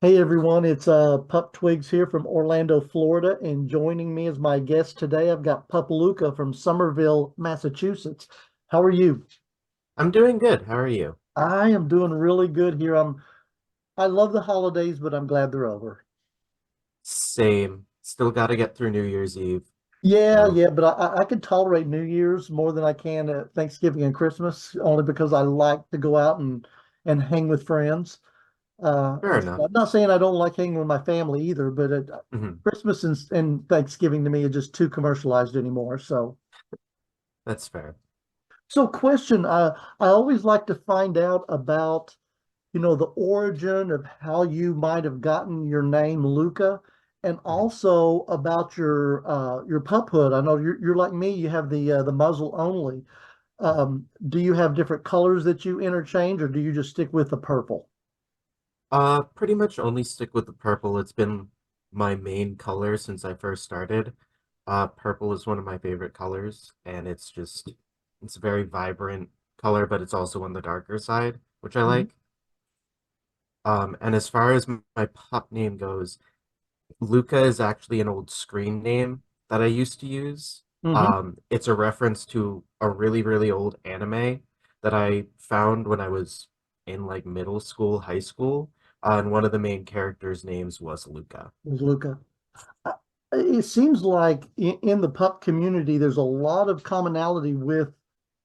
Hey everyone, it's Pup Twigs here from Orlando, Florida, and joining me as my guest today, I've got Pup Luka from Somerville, Massachusetts. How are you? I'm doing good. How are you? I am doing really good here. I love the holidays, but I'm glad they're over. Same. Still got to get through New Year's Eve. Yeah, So, yeah, but I could tolerate New Year's more than I can at Thanksgiving and Christmas, only because I like to go out and hang with friends. fair enough. I'm not saying I don't like hanging with my family either, but Hmm. Christmas and Thanksgiving to me are just too commercialized anymore. That's fair. So question, I always like to find out about, the origin of how you might have gotten your name Luca, and Mhm. also about your puphood. I know you're like me, you have the muzzle only. Do you have different colors that you interchange, or do you just stick with the purple? Pretty much only stick with the purple. It's been my main color since I first started. Purple is one of my favorite colors, and it's a very vibrant color, but it's also on the darker side, which I Mhm. like. And as far as my pup name goes, Luca is actually an old screen name that I used to use. Hmm. It's a reference to a really, really old anime that I found when I was in like middle school, high school, and one of the main characters' names was Luca. Was Luca. Uh, It seems like in the pup community, there's a lot of commonality with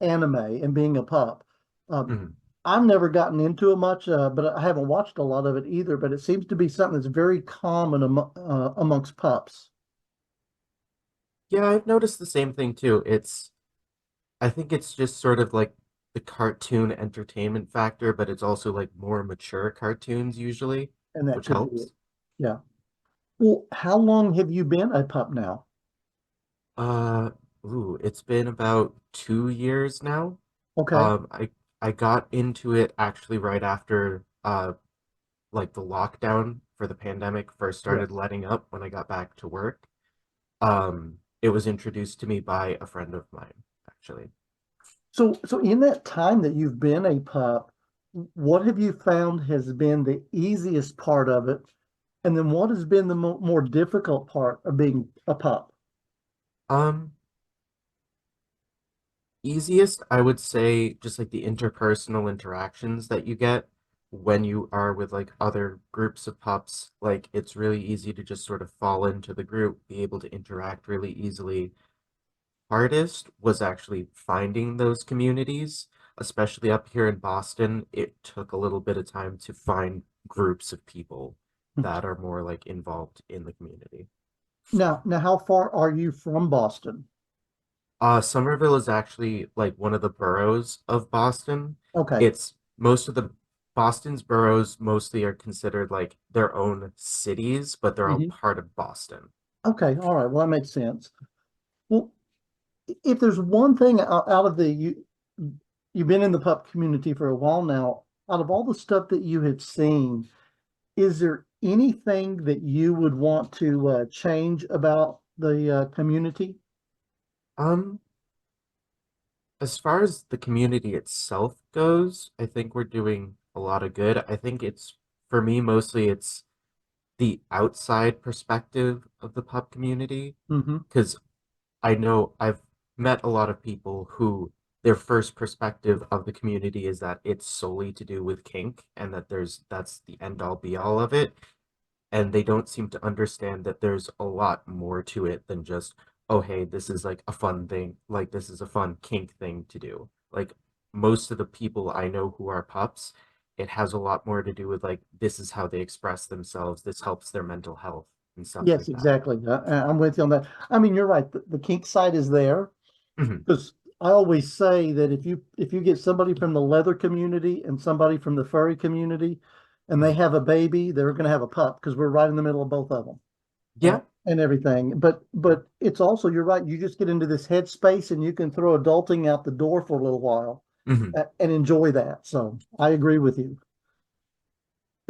anime and being a pup. Um, Mhm. I've never gotten into it much, but I haven't watched a lot of it either. But it seems to be something that's very common amongst pups. Yeah, I've noticed the same thing too. I think it's just sort of like the cartoon entertainment factor, but it's also like more mature cartoons usually, And that which could be it. helps. Yeah. Well, how long have you been a pup now? Uh, it's been about 2 years now. Okay. I got into it actually right after like the lockdown for the pandemic first Yeah. started letting up when I got back to work. It was introduced to me by a friend of mine, actually. So in that time that you've been a pup, what have you found has been the easiest part of it? And then what has been the mo more difficult part of being a pup? Um, Easiest, I would say, just like the interpersonal interactions that you get when you are with like other groups of pups. Like it's really easy to just sort of fall into the group, be able to interact really easily. Hardest was actually finding those communities, especially up here in Boston. It took a little bit of time to find groups of people that are more like involved in the community. Now, how far are you from Boston? Somerville is actually like one of the boroughs of Boston. Okay. It's most of the Boston's boroughs mostly are considered like their own cities, but they're all Hmm. part of Boston. Okay. All right. Well, that makes sense. Well, if there's one thing out of you've been in the pup community for a while now, out of all the stuff that you have seen, is there anything that you would want to change about the community? Um, as far as the community itself goes, I think we're doing a lot of good. I think it's for me mostly it's the outside perspective of the pup community Hmm. because I know I've met a lot of people who their first perspective of the community is that it's solely to do with kink and that that's the end all be all of it. And they don't seem to understand that there's a lot more to it than just, oh, hey, this is like a fun thing. Like, this is a fun kink thing to do. Like, most of the people I know who are pups, it has a lot more to do with like, this is how they express themselves. This helps their mental health and stuff Yes, like that. exactly. I'm with you on that. I mean, you're right. The kink side is there Mhm. because I always say that if you get somebody from the leather community and somebody from the furry community, and they Mhm. have a baby, they're going to have a pup because we're right in the middle of both of them Yeah. and everything. But it's also you're right. You just get into this headspace and you can throw adulting out the door for a little while Mhm. and enjoy that. So I agree with you.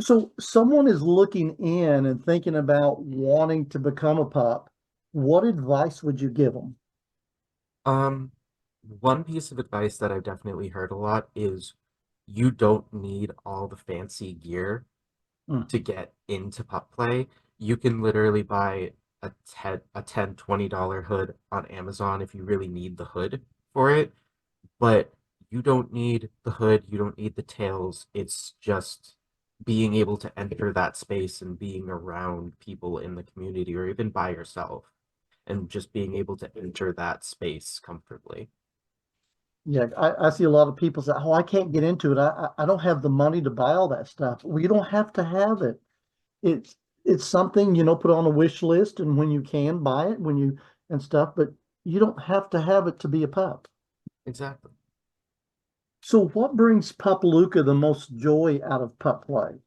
So someone is looking in and thinking about wanting to become a pup. What advice would you give them? Um, One piece of advice that I've definitely heard a lot is you don't need all the fancy gear. Mm. to get into pup play. You can literally buy a $10 $20 hood on Amazon if you really need the hood for it, but you don't need the hood, you don't need the tails. It's just being able to enter that space and being around people in the community or even by yourself and just being able to enter that space comfortably. Yeah, I see a lot of people say, "Oh, I can't get into it. I don't have the money to buy all that stuff." Well, you don't have to have it. It's it's something, put on a wish list, and when you can buy it, when you and stuff, but you don't have to have it to be a pup. Exactly. So, what brings Pup Luka the most joy out of pup play?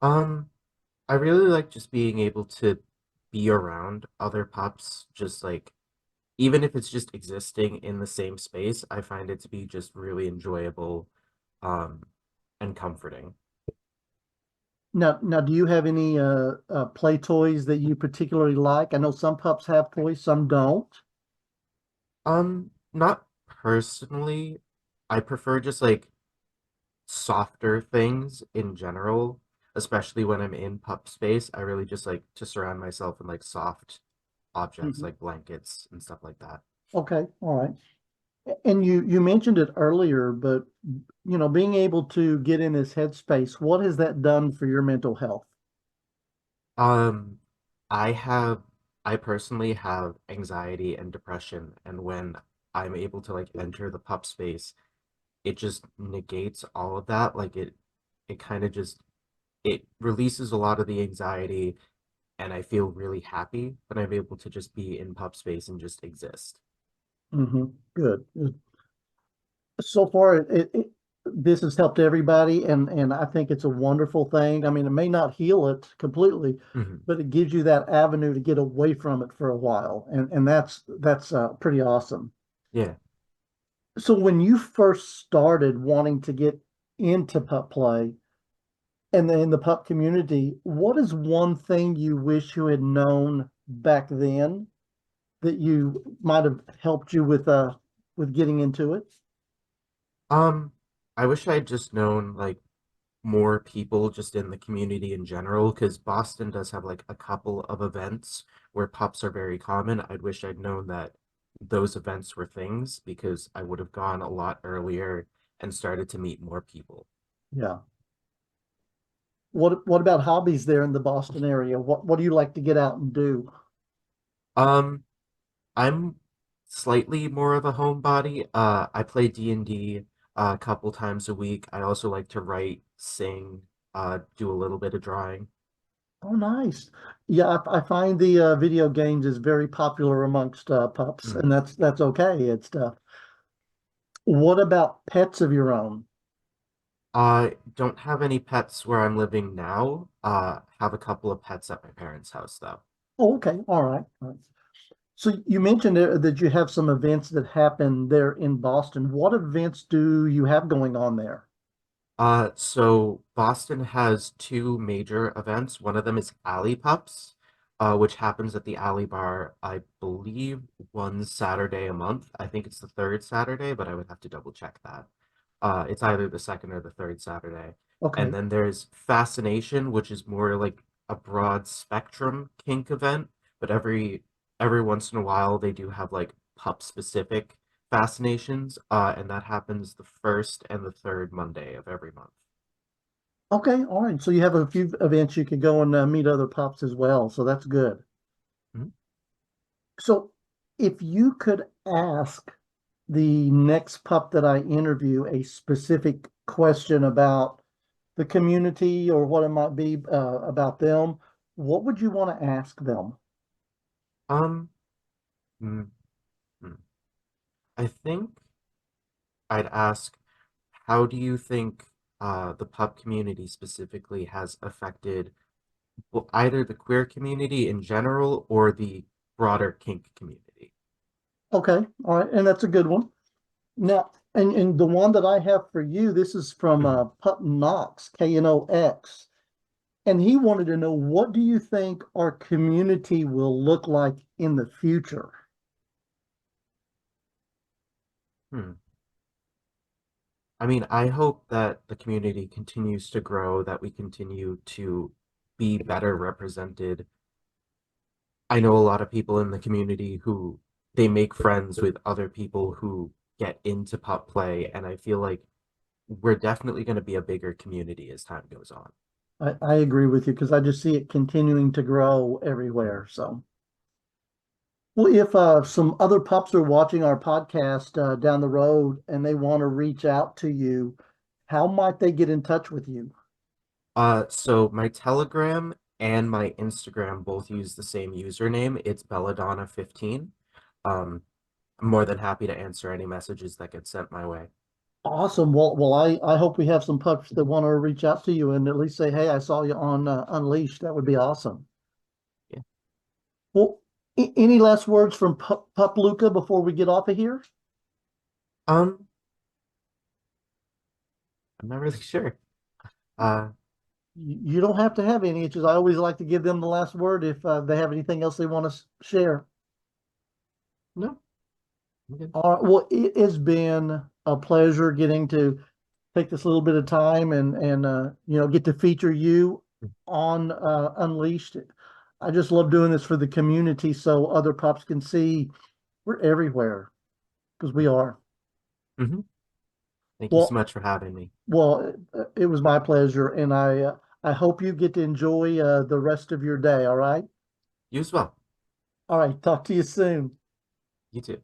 Um, I really like just being able to be around other pups, just like even if it's just existing in the same space, I find it to be just really enjoyable, um, and comforting. Now, do you have any play toys that you particularly like? I know some pups have toys, some don't. Not personally. I prefer just like softer things in general, especially when I'm in pup space. I really just like to surround myself in like soft objects Mhm. like blankets and stuff like that. Okay, all right. And you mentioned it earlier, but being able to get in this headspace, what has that done for your mental health? Um, I have, I personally have anxiety and depression, and when I'm able to like enter the pup space, it just negates all of that. It kind of just, it releases a lot of the anxiety, and I feel really happy when I'm able to just be in pup space and just exist. Good. So far, this has helped everybody, and I think it's a wonderful thing. I mean, it may not heal it completely, Mhm. but it gives you that avenue to get away from it for a while, and that's pretty awesome. Yeah. So when you first started wanting to get into pup play and then in the pup community, what is one thing you wish you had known back then that you might have helped you with getting into it? Um, I wish I'd just known like more people just in the community in general, because Boston does have like a couple of events where pups are very common. I'd wish I'd known that those events were things because I would have gone a lot earlier and started to meet more people. Yeah. What about hobbies there in the Boston area? What do you like to get out and do? Um, I'm slightly more of a homebody. I play D&D a couple times a week. I also like to write, sing, do a little bit of drawing. Oh, nice. Yeah, I find the video games is very popular amongst pups, and Mhm. that's okay. It's What about pets of your own? I don't have any pets where I'm living now. Have a couple of pets at my parents' house though. Oh, okay. All right. All right. So you mentioned that you have some events that happen there in Boston. What events do you have going on there? So Boston has two major events. One of them is Alley Pups, which happens at the Alley Bar, I believe, one Saturday a month. I think it's the third Saturday, but I would have to double check that. It's either the second or the third Saturday. And Okay. then there's Fascination, which is more like a broad spectrum kink event, but every once in a while they do have like pup specific fascinations, and that happens the first and the third Monday of every month. Okay. All right. So you have a few events you could go and meet other pups as well. So that's good. Mhm. So if you could ask the next pup that I interview a specific question about the community or what it might be about them, what would you want to ask them? Um, mm, mm. I think I'd ask, how do you think the pup community specifically has affected either the queer community in general or the broader kink community? Okay. All right. And that's a good one. Now, and the one that I have for you, this is from Mhm. Pup Knox, Knox. And he wanted to know, what do you think our community will look like in the future? Hmm. I mean, I hope that the community continues to grow, that we continue to be better represented. I know a lot of people in the community who they make friends with other people who get into pup play, and I feel like we're definitely going to be a bigger community as time goes on. I agree with you because I just see it continuing to grow everywhere. So, well, if some other pups are watching our podcast down the road and they want to reach out to you, how might they get in touch with you? So my Telegram and my Instagram both use the same username. It's Belladonna15. I'm more than happy to answer any messages that get sent my way. Awesome. I hope we have some pups that want to reach out to you and at least say, "Hey, I saw you on Unleashed." That would be awesome. Yeah. Well, any last words from Pup Luka before we get off of here? Um, I'm not really sure. Uh, You don't have to have any. It's just I always like to give them the last word if they have anything else they want to share. no, I'm good. All right. Well, it has been a pleasure getting to take this little bit of time and get to feature you on Unleashed. I just love doing this for the community so other pups can see we're everywhere because we are. Hmm. Thank you so Well, much for having me. it was my pleasure, and I hope you get to enjoy the rest of your day. All right. You as well. All right. Talk to you soon. You too.